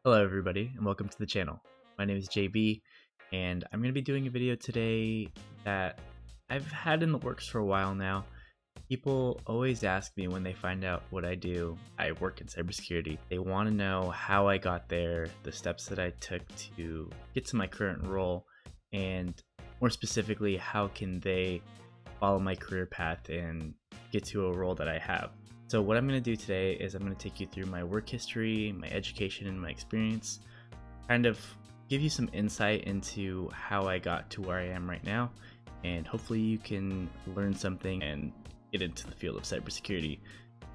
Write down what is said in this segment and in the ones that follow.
Hello everybody and welcome to the channel. My name is JB and I'm going to be doing a video today that I've had in the works for a while now. People always ask me when they find out what I do. I work in cybersecurity. They want to know how I got there, the steps that I took to get to my current role, and more specifically, how can they follow my career path and get to a role that I have. So what I'm going to do today is I'm going to take you through my work history, my education, and my experience, kind of give you some insight into how I got to where I am right now, and hopefully you can learn something and get into the field of cybersecurity,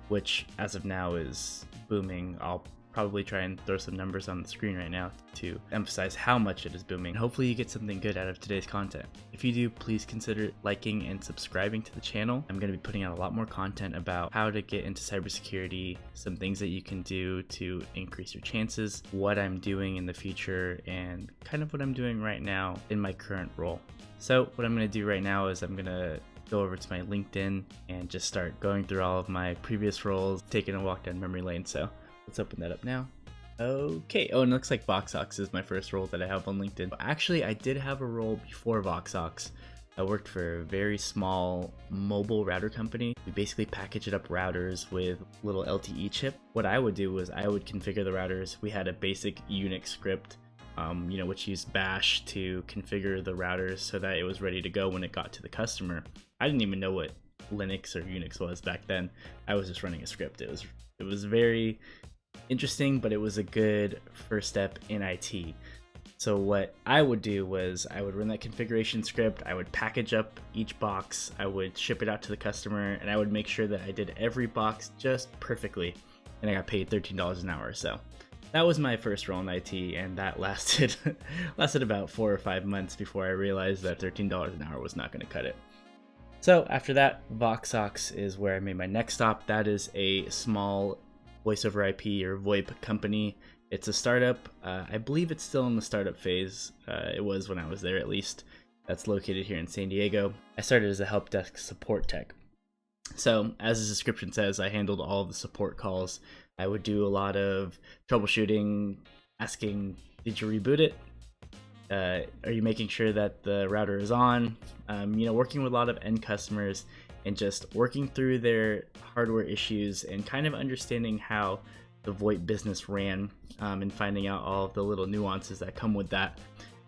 which as of now is booming. I'll probably try and throw some numbers on the screen right now to emphasize how much it is booming. Hopefully you get something good out of today's content. If you do, please consider liking and subscribing to the channel. I'm going to be putting out a lot more content about how to get into cybersecurity, some things that you can do to increase your chances, what I'm doing in the future, and kind of what I'm doing right now in my current role. So what I'm going to do right now is I'm going to go over to my LinkedIn and just start going through all of my previous roles, taking a walk down memory lane. So let's open that up now. Okay, and it looks like VoxOx is my first role that I have on LinkedIn. Actually, I did have a role before VoxOx. I worked for a very small mobile router company. We basically packaged up routers with little LTE chip. What I would do was I would configure the routers. We had a basic Unix script, which used bash to configure the routers so that it was ready to go when it got to the customer. I didn't even know what Linux or Unix was back then. I was just running a script. It was very interesting, but it was a good first step in IT. So what I would do was I would run that configuration script, I would package up each box, I would ship it out to the customer, and I would make sure that I did every box just perfectly, and I got paid $13 an hour. So that was my first role in IT, and that lasted about 4 or 5 months before I realized that $13 an hour was not going to cut it. So after that, VoxOx is where I made my next stop. That is a small voice over IP or VoIP company. It's a startup. I believe it's still in the startup phase. It was when I was there, at least. That's located here in San Diego. I started as a help desk support tech. So as the description says, I handled all of the support calls. I would do a lot of troubleshooting, asking, did you reboot it? Are you making sure that the router is on? Working with a lot of end customers and just working through their hardware issues and kind of understanding how the VoIP business ran, and finding out all of the little nuances that come with that.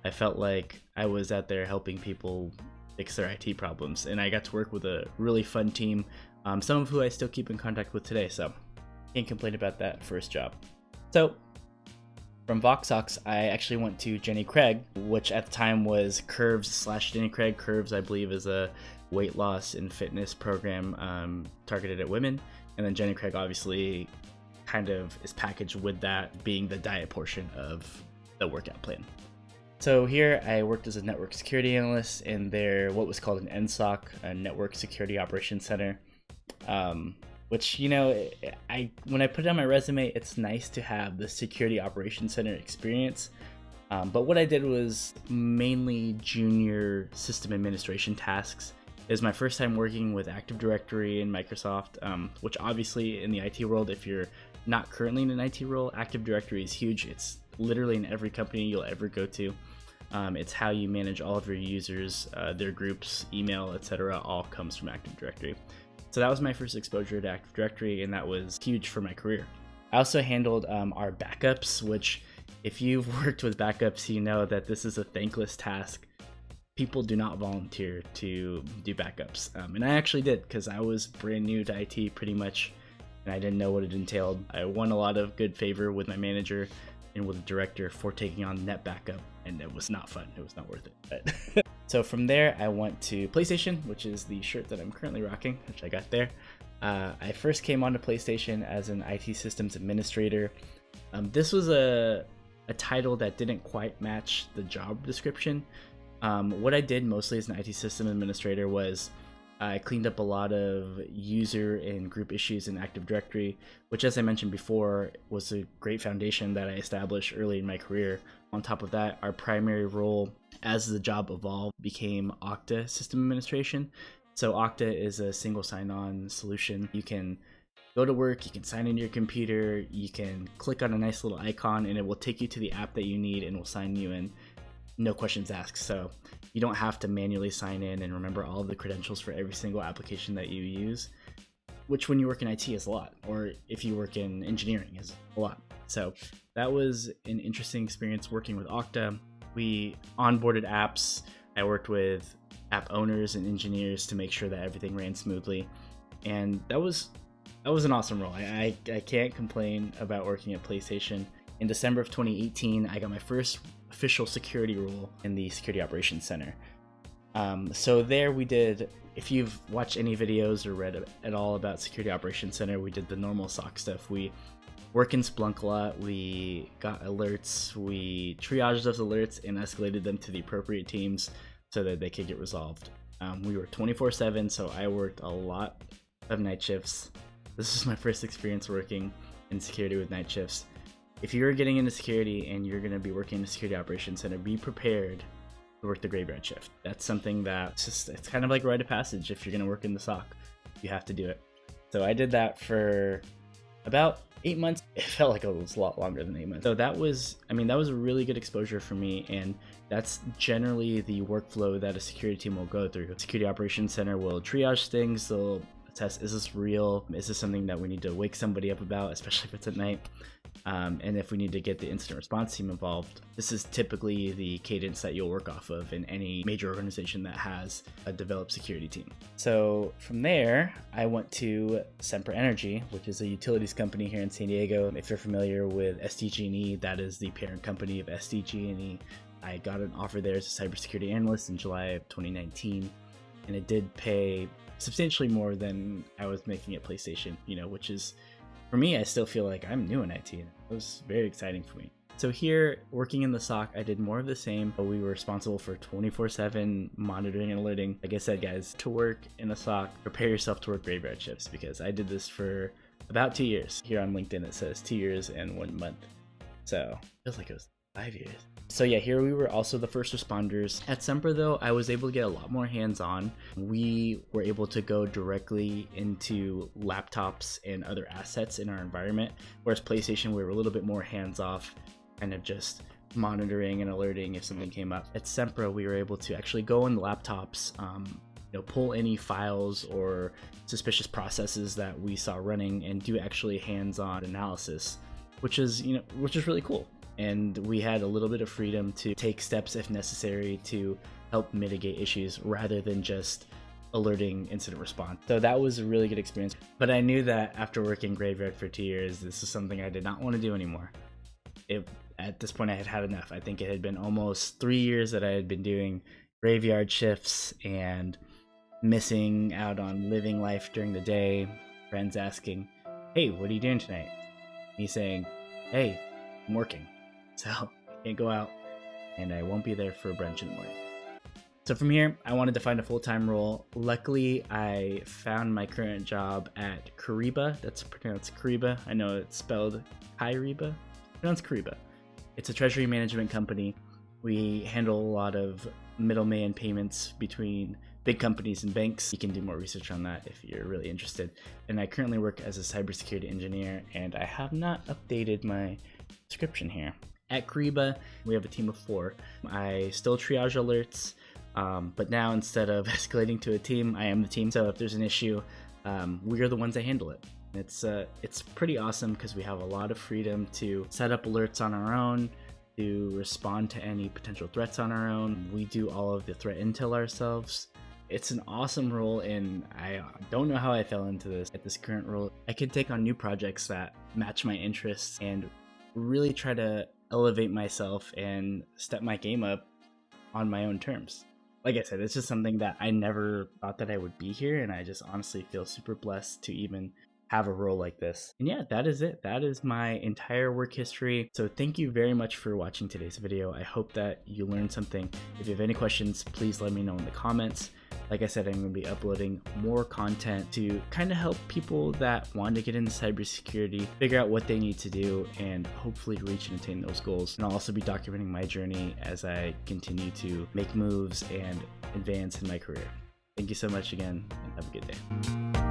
I felt like I was out there helping people fix their IT problems, and I got to work with a really fun team, some of who I still keep in contact with today, so can't complain about that first job. So from VoxOx, I actually went to Jenny Craig, which at the time was Curves / Jenny Craig. Curves, I believe, is a weight loss and fitness program targeted at women. And then Jenny Craig obviously kind of is packaged with that being the diet portion of the workout plan. So here I worked as a network security analyst in their what was called an NSOC, a Network Security Operations Center. Which, when I put it on my resume, it's nice to have the Security Operations Center experience. But what I did was mainly junior system administration tasks. It was my first time working with Active Directory and Microsoft, which obviously in the IT world, if you're not currently in an IT role, Active Directory is huge. It's literally in every company you'll ever go to. It's how you manage all of your users, their groups, email, etc. all comes from Active Directory. So that was my first exposure to Active Directory, and that was huge for my career. I also handled our backups, which if you've worked with backups, you know that this is a thankless task. People do not volunteer to do backups, and I actually did because I was brand new to IT pretty much, and I didn't know what it entailed. I won a lot of good favor with my manager and with the director for taking on net backup, and it was not fun. It was not worth it. But so from there, I went to PlayStation, which is the shirt that I'm currently rocking, which I got there. I first came onto PlayStation as an IT systems administrator. This was a title that didn't quite match the job description. What I did mostly as an IT system administrator was I cleaned up a lot of user and group issues in Active Directory, which, as I mentioned before, was a great foundation that I established early in my career. On top of that, our primary role as the job evolved became Okta system administration. So Okta is a single sign-on solution. You can go to work, you can sign into your computer, you can click on a nice little icon and it will take you to the app that you need and will sign you in, no questions asked. So you don't have to manually sign in and remember all of the credentials for every single application that you use, which when you work in IT is a lot, or if you work in engineering is a lot. So that was an interesting experience working with Okta. We onboarded apps. I worked with app owners and engineers to make sure that everything ran smoothly. And that was an awesome role. I can't complain about working at PlayStation. In December of 2018, I got my first official security role in the Security Operations Center. So there we did, if you've watched any videos or read at all about Security Operations Center, we did the normal SOC stuff. We work in Splunk a lot, we got alerts, we triaged those alerts and escalated them to the appropriate teams so that they could get resolved. We were 24/7, so I worked a lot of night shifts. This is my first experience working in security with night shifts. If you're getting into security and you're going to be working in the Security Operations Center, be prepared to work the graveyard shift. That's something that it's kind of like a rite of passage. If you're going to work in the SOC, you have to do it. So I did that for about 8 months. It felt like it was a lot longer than 8 months. So that was a really good exposure for me, and that's generally the workflow that a security team will go through. Security Operations Center will triage things. They'll assess, is this real? Is this something that we need to wake somebody up about, especially if it's at night? And if we need to get the incident response team involved, this is typically the cadence that you'll work off of in any major organization that has a developed security team. So from there, I went to Sempra Energy, which is a utilities company here in San Diego. If you're familiar with SDG&E, that is the parent company of SDG&E. I got an offer there as a cybersecurity analyst in July of 2019, and it did pay substantially more than I was making at PlayStation, which is, for me, I still feel like I'm new in IT, and it was very exciting for me. So here, working in the SOC, I did more of the same, but we were responsible for 24/7 monitoring and alerting. Like I said, guys, to work in the SOC, prepare yourself to work graveyard shifts, because I did this for about 2 years. Here on LinkedIn, it says 2 years and 1 month. So it feels like it was 5 years. So yeah, here we were also the first responders. At Sempra though, I was able to get a lot more hands-on. We were able to go directly into laptops and other assets in our environment, whereas PlayStation, we were a little bit more hands-off, kind of just monitoring and alerting if something came up. At Sempra, we were able to actually go on the laptops, pull any files or suspicious processes that we saw running and do actually hands-on analysis, which is really cool. And we had a little bit of freedom to take steps if necessary to help mitigate issues rather than just alerting incident response. So that was a really good experience. But I knew that after working graveyard for 2 years, this is something I did not want to do anymore. At this point, I had had enough. I think it had been almost 3 years that I had been doing graveyard shifts and missing out on living life during the day. Friends asking, "Hey, what are you doing tonight?" Me saying, "Hey, I'm working. So I can't go out, and I won't be there for brunch in the morning." So from here, I wanted to find a full-time role. Luckily, I found my current job at Kyriba. That's pronounced Kyriba. I know it's spelled Kyriba. Pronounced Kyriba. It's a treasury management company. We handle a lot of middleman payments between big companies and banks. You can do more research on that if you're really interested. And I currently work as a cybersecurity engineer, and I have not updated my description here. At Kyriba, we have a team of 4. I still triage alerts, but now instead of escalating to a team, I am the team. So if there's an issue, we are the ones that handle it. It's pretty awesome because we have a lot of freedom to set up alerts on our own, to respond to any potential threats on our own. We do all of the threat intel ourselves. It's an awesome role, and I don't know how I fell into this. At this current role, I could take on new projects that match my interests and really try to elevate myself and step my game up on my own terms. Like I said, it's just something that I never thought that I would be here, and I just honestly feel super blessed to even have a role like this. And yeah, that is it. That is my entire work history. So thank you very much for watching today's video. I hope that you learned something. If you have any questions, please let me know in the comments. Like I said, I'm going to be uploading more content to kind of help people that want to get into cybersecurity figure out what they need to do and hopefully reach and attain those goals. And I'll also be documenting my journey as I continue to make moves and advance in my career. Thank you so much again, and have a good day.